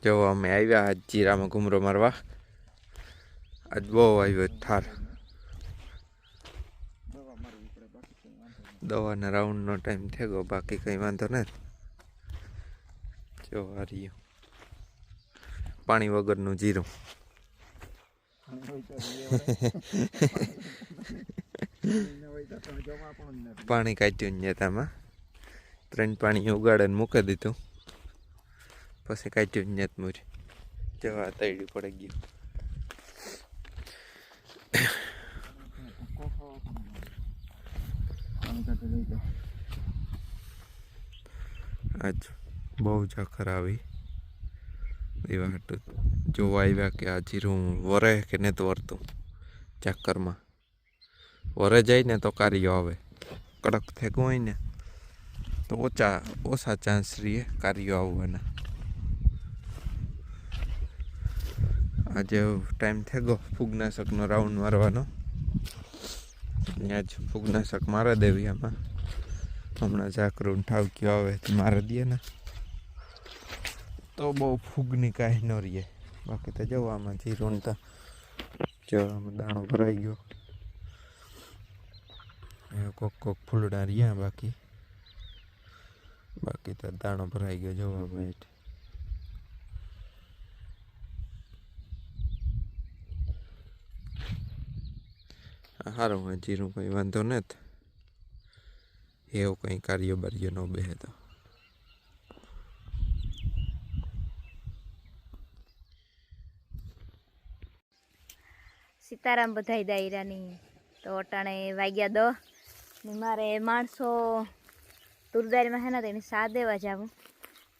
જો અમે આવ્યા આજ જીરામાં ઘૂમરો મારવા. આજ બહુ આવ્યો થાર. દવાના રાઉન્ડનો ટાઈમ થઈ ગયો, બાકી કંઈ વાંધો નથી. જો આ રહ્યું પાણી વગરનું જીરું. પાણી કાઢ્યું ને તામાં 3 પાણી ઉગાડીને મૂકી દીધું, પછી કાઢ્યું ને મૂરી જવા તૈડી પડી ગયું. આજ બહુ ઝખર આવી એવા હતું. જોવા આવ્યા કે આ જીરું વરે કે નથી વરતું. ચક્કરમાં વરે જાય ને તો કાર્યો આવે, કડક થેગું હોય ને તો ઓછા ચાન્સ રહીએ કાર્યો આવવાના. આજે ટાઈમ થઈ ગયો ફૂગનાશકનો રાઉન્ડ મારવાનો. ત્યાં જ ફૂગનાશક મારા દેવી આમાં. હમણાં ઝાકરું ઠાવક્યું આવે તો મારી દે ને તો બહુ ફૂગની કાંઈ ન રહીએ. બાકી તો જવો આમાં જીરું તો જો દાણો ભરાઈ ગયો. કોક ફૂલડા રહ્યા, બાકી તો દાણો ભરાઈ ગયો. જોવા બેઠ સારું જીરું કંઈ વાંધો નથી. એવું કંઈ કાર્ય બાર્ય ન બેહે તો. સીતારામ બધાય દાયરાની. તો અટાણે વાગ્યા 10 ને મારે માણસો તુરદારીમાં હે ને તો એને સા દેવા જાવું.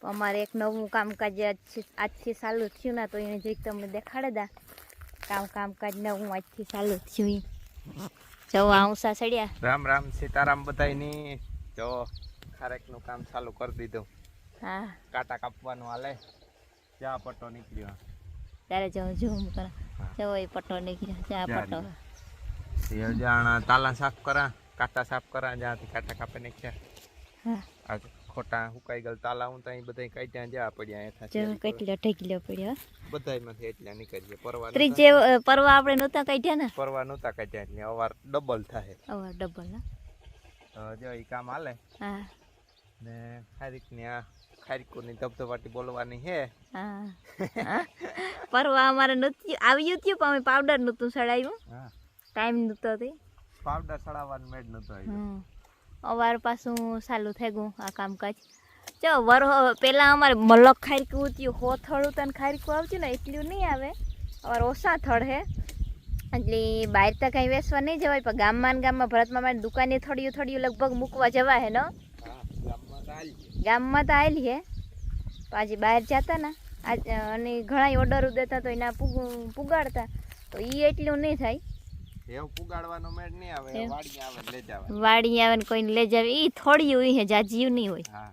તો અમારે એક નવું કામકાજ આજથી ચાલુ થયું ને, તો એને જરીક તમને દેખાડે દા કામકાજ નવું આજથી ચાલુ થયું. જો આઉસા સડ્યા. રામ રામ સીતારામ બધાયની. જો ખારેકનું કામ ચાલુ કરી દીધું. હા, કાંટા કાપવાનું હાલે. જા પટ્ટો નીકળ્યો ત્યારે ઝૂમ કરા. જો એ પટ્ટો નીકળ્યો, જા પટ્ટો. એ જાણ તાલા સાફ કરા, કાંટા સાફ કરા, જ્યાંથી કાંટા કાપે નાખ્યા. હા, આ ખોટા હુકાઈ ગયેલ તાલા હું ત્યાં બધા કાઢ્યા જ્યાં પડ્યા એઠા. જો કેટલો ઠેકલો પડ્યો બધાયમાંથી એટલા નીકળીએ. પરવા ત્રીજે પરવા આપણે નહોતા કાઢ્યા ને, પરવા નહોતા કાઢ્યા એટલે અવાર ડબલ થાય. અવાર ડબલ ના. તો જો એ કામ હાલે. હા, ને ખારીકની આ ખારીકોની ધબધબાટી બોલવાની હે. હા, પરવા અમારે નથી આવ્યું થયું, પણ અમે પાવડર નહોતું સડાવ્યું. હા, ટાઈમ નહોતો તે પાવડર સડાવવાનું મેડ નહોતો આવ્યો. અવાર પાછું ચાલુ થઈ ગયું આ કામકાજ. જો પહેલાં અમારે મલક ખારીકું થયું, હો થળું તને ખારીકું આવતું ને એટલું નહીં આવે. અવાર ઓછા થળ હે એટલે બહાર તો કાંઈ વેચવા નહીં જવાય, પણ ગામમાં ભરતમાં મારી દુકાને થોડીયું લગભગ મૂકવા જવા હે ને. ગામમાં તો આવેલી હે, પાછી બહાર જતા ને અને ઘણા ઓર્ડર દેતા તો એના પુગાડતા, તો એ એટલું નહીં થાય. એવું પુગાડવાનો મેળ નહીં આવે. વાડી આવે લઈ જવા, વાડી આવે ને કોઈને લઈ જાવે. એ થોડીયું હે, જાજીયું નહીં હોય. હા,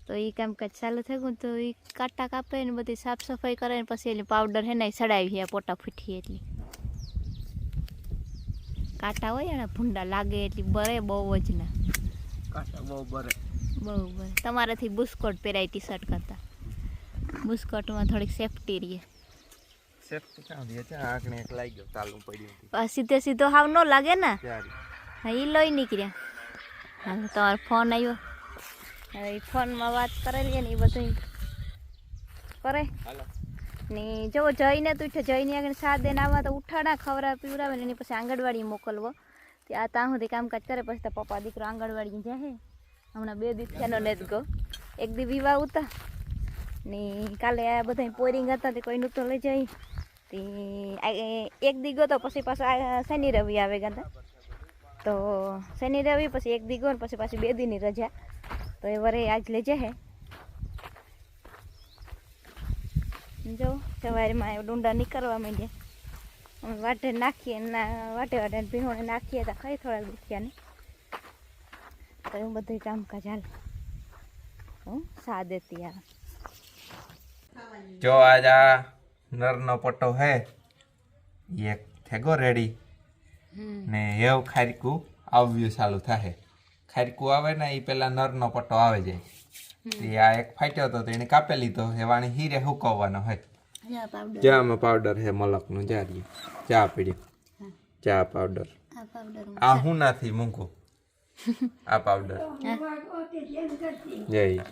તો એ કામકાજ ચાલુ થઈ ગયું. તો એ કાંટા કાપે ને બધી સાફ સફાઈ કરે ને પછી એટલે પાવડર હે ને સડાવી પોટા ફૂટી. એટલી કાંટા હોય ને ભૂંડા લાગે એટલી બરે બહુ જ ના. કાંટા બહુ બરે. તમારાથી બુસ્કોટ પહેરાય ટી-શર્ટ કરતા. બુસ્કોટમાં થોડીક સેફટી રહીએ. સેફટી કાં રહે છે? આંકણે એક લાગી ગયો, ચાલુ પડ્યું. સીધો હાવ ન લાગે ને. ત્યારે હા, એ લઈ નીકળ્યા. હા, તમારો ફોન આવ્યો. હવે એ ફોનમાં વાત કરેલી ને એ બધું કરે ને. જો જઈને તું જઈને આગળ સાથ દઈને આવવા તો ઉઠાડા ખવડાવે પીવડાવે ને એની પછી આંગણવાડી મોકલવો. ત્યાં સુધી કામકાજ કરે, પછી તો પપ્પા દીકરો આંગણવાડી જાય. હમણાં 2 દિવસ થયાનો નથી ગયો. એક દી વિવાહ ઉતા ને કાલે આ બધા પોરિંગ હતા તે કોઈનું તો લઈ જાય. તે એક દી ગયો તો પછી પાછો શનિ રવિ આવે ગયા. તો શનિ રવિ પછી એક દી ગયો ને પછી પાછી 2 દીની રજા. તો એ વરે આજ લઈ જાય. જો સવારમાં ડુંડા નીકળવા માંડ્યા. અમે વાટે નાખીએ વાટે ભીહોણે નાખીએ તો ખાઈ થોડાક દુખ્યા ને. તો એવું બધું કામકાજ હાલ. હું સા દેતી આવે. જો આજ આ નરનો પટ્ટો હે એક થેગો રેડી ને હેવ ખારીકું આવ્યું ચાલુ થાય. ખારીકું આવે ને એ પેલા નરનો પટ્ટો આવે જાય. એ આ એક ફાટ્યો હતો તો એને કાપી લીધો એ વાણી હીરે હુકવવાનો હે જા પાવડર ચામાં પાવડર હે મલકનું જારી ચા પીડ્યો ચા પાવડર આ પાવડર આ હું નાથી મૂકું આ પાવડર જય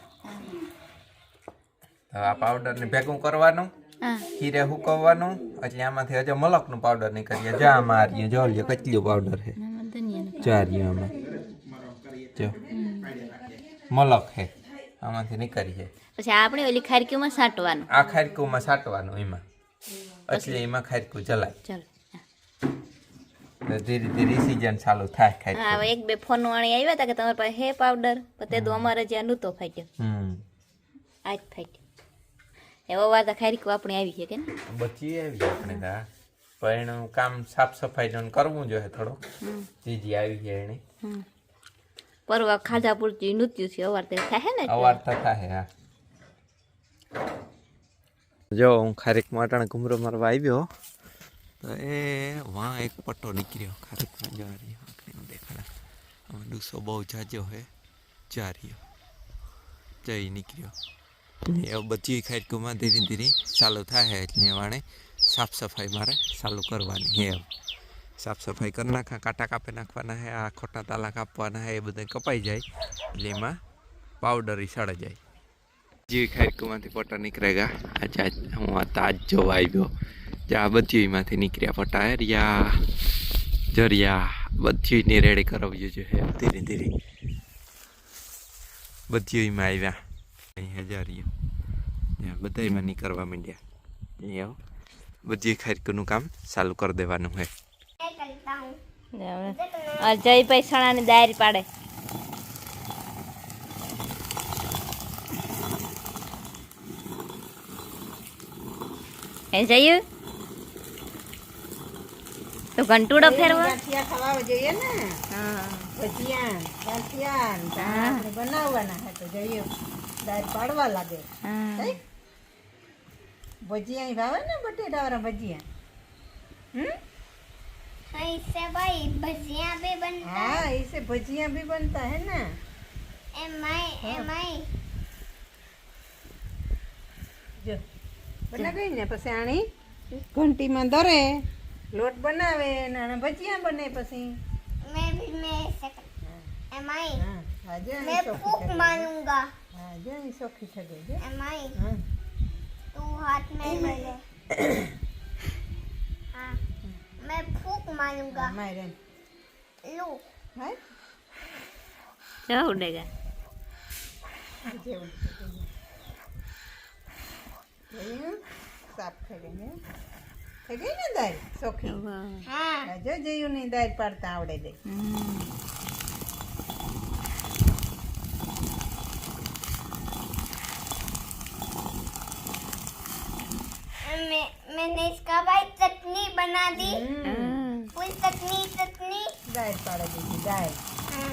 તો આ પાવડર ને ભેગું કરવાનું હા ખીરે હુકવવાનું એટલે આમાંથી હજુ મલકનું પાવડર નીકળીએ જા મારીએ જો લ્યો કેટલું પાવડર હે ધનિયા ચારીએ આમાં જો મલક હે આમાંથી નીકળીએ પછી આપણે ઓલી ખારકીમાં સાટવાનું આ ખારકુમાં સાટવાનું એમાં એટલે એમાં ખારકું ચલાય ચાલો તો ધીરે ધીરે સીઝન ચાલુ થાય ખારકું હા એક બે ફોન વાળી આવ્યા હતા કે તમારી પાસે હે પાવડર પણ તે તો અમારે જ્યાં નહોતો ફાટ્યો આજ ફાટ્યો એવો વાત ખારીકું આપણે આવી છે કે ને બચી આવી આપણે તા પણ કામ સાફ સફાઈ કરવું જોઈએ થોડો જીજી આવી જાય એને પરવા ખાધા પૂરતી નૃત્ય છે અવાર તે થાય ને અવાર થતા હે હા જો હું ખારીક માટણ ઘુમરો મારવા આવ્યો તો એ વાં એક પટ્ટો નીકળ્યો ખારીકમાં જો રહ્યો દેખાડા આમાં ડૂસો બહુ જાજો હે જા રહ્યો જઈ નીકળ્યો એ બચી ખારીકમાં ધીરે ધીરે ચાલુ થાય એટલે વાણે સાફ સફાઈ મારે ચાલુ કરવાની હે સાફ સફાઈ કરી નાખા કાંટા કાપી નાખવાના હે આ ખોટા તાલા કાપવાના હે એ બધા કપાઈ જાય એટલે એમાં પાવડર સડે જાય જે ખારીકમાંથી પટ્ટા નીકળેગા આજે હું આ તાજ જોવા આવ્યો જ્યાં બધીમાંથી નીકળ્યા પટ્ટા હે રિયા જરિયા બધીને રેડી કરાવ્યું છે ધીરે ધીરે બધીમાં આવ્યા અહીં હજારીઓ બધામાં નીકળવા માંડ્યા અહીંયા બધી ખારીકનું કામ ચાલુ કરી દેવાનું હે જયભાઈ સણાની દાયરી પાડે એ જયું તો ઘંટુડો ફેરવા ગાંઠિયા ખવાવા જોઈએ ને હા ભજીયા ગાંઠિયા ને આપણે બનાવવાના હે તો જોઈએ દાળ પાડવા લાગે હા ભજીયા ભાવે ને બટેટાવાળા ભજીયા ऐसे भाई भजिया भी बनता हाँ इसे भजिया भी बनता है ना एमआई જો બના ગઈ ને પછી આણી ઘંટીમાં દરે લોટ બનાવે ને ભજીયા બને પછી मैं ऐसे एमआई હા આજે मैं फूक मारूंगा હા જે સોખી થઈ ગઈ છે एमआई હા तू हाथ में ले ले हाँ मैं फूक मारूंगा મારે लो હા જો ઉડેગા જેવું જોયું સાફ થઈ ગઈ ને થઈ ગઈ ને દાળ સોખી हाँ જો જયું ની દાળ પાડતા આવડે દે मैंने इसका भाई चटनी बना दी फुल चटनी દાળ પાડી દીધી દાળ हाँ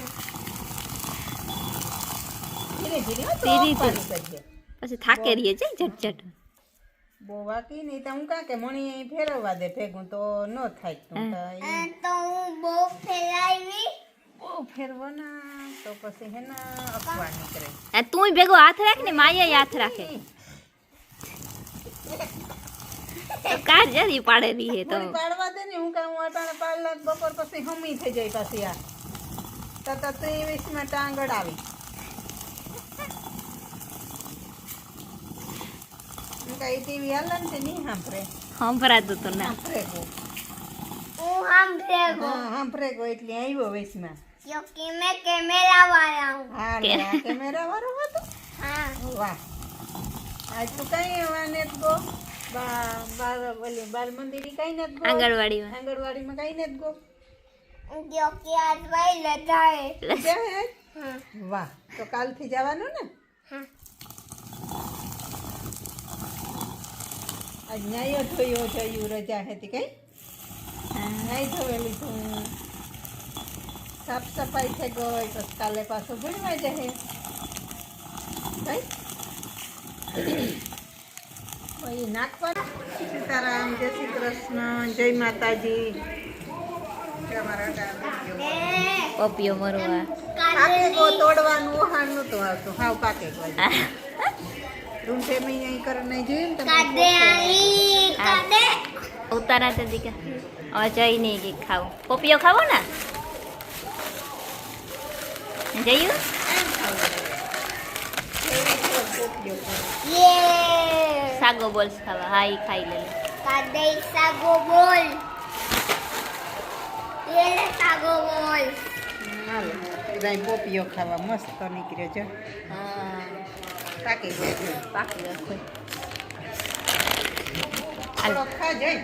ધીરે ધીરે હો, તો ધીરે આપવાનું કરજે. પછી થાકે રહીએ છે ઝટઝટ બહુ વાકી નહીં તો હું કાં કે મણી અહીં ફેરવવા દે ભેગું તો ન થાય તું તો ઈ तो वो फैलाई બહુ ફેરવાના તો પછી હે ને અફવા નીકળે આ તું ભેગો હાથ રાખ ને માયા હાથ રાખે તો કાર જરી પાડેલી હે તો થોડી પાડવા દે ને હું કાં હું અટાણે પાડલા તો બપોર પછી હમી થઈ જાય પાછી આ તો 23માં ટાંગડ આવી હું કાંઈ ટીવી હાલે ને તે નહીં સાંભળે સંભળાતું તો ના સાંભળે ગો वो हम देखो હા સાંભળે ગો એટલે આવ્યો વેસમાં क्योंकि मैं कैमरा वाला हूँ હા લે, આ કેમેરા વાળો હતો हाँ વાહ આજ તું કઈ વાને ગો બોલી બાલ મંદિરે કઈ નથી ગો આંગણવાડીમાં આંગણવાડીમાં કઈ નથી ગો क्योंकि आज भाई लगा है જાય આજ? हाँ વાહ તો કાલથી જવાનું ને हाँ આજ ન્યાયો ધોયો જોયું રજા હતી કઈ નાઈ ધોવેલી તું સાફ સફાઈ થઈ ગઈ પછી કાલે પાછું ભણવા જશે કઈ નાખવાનું સીતારામ જય શ્રી કૃષ્ણ જય માતાજી તમારા પપિયો મરવા પાકે ગો તોડવાનું ઓહાણનું તો આવતું હાવ પાકે ગો રૂંઠે મેં અહીં કરે નહીં જોયું ને કાદે આઈ કાદે ઉતારા તે દીકા હવે જઈ નહીં ગઈ ખાવું પોપિયો ખાવો ને જયું યે સાગો બોલ્સ ખાવા હા ઈ ખાઈ લે કાદે સાગો બોલ યે સાગો બોલ હાલો બધા પોપીઓ ખાવા મસ્ત નીકળ્યો છે હા પાકી ગયો પાકી ગયો હાલો ખા જઈ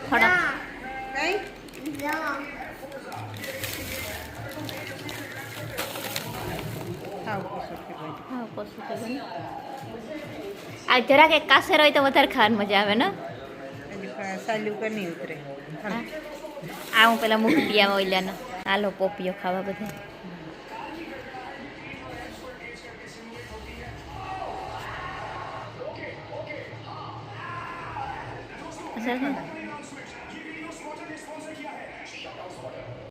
થોડો કઈ જા ખાવ કશું કે ભાઈ હા પશુ તો બને આ જરાક એક કાસેર હોય તો વધારે ખાવાની મજા આવે ને હજી સાલ્યું કે નહીં ઉતરે હાલો. આ હું પેલા મૂકી આવા ઓઈલાનો હાલો પોપિયો ખાવા બધા અસર છે ને?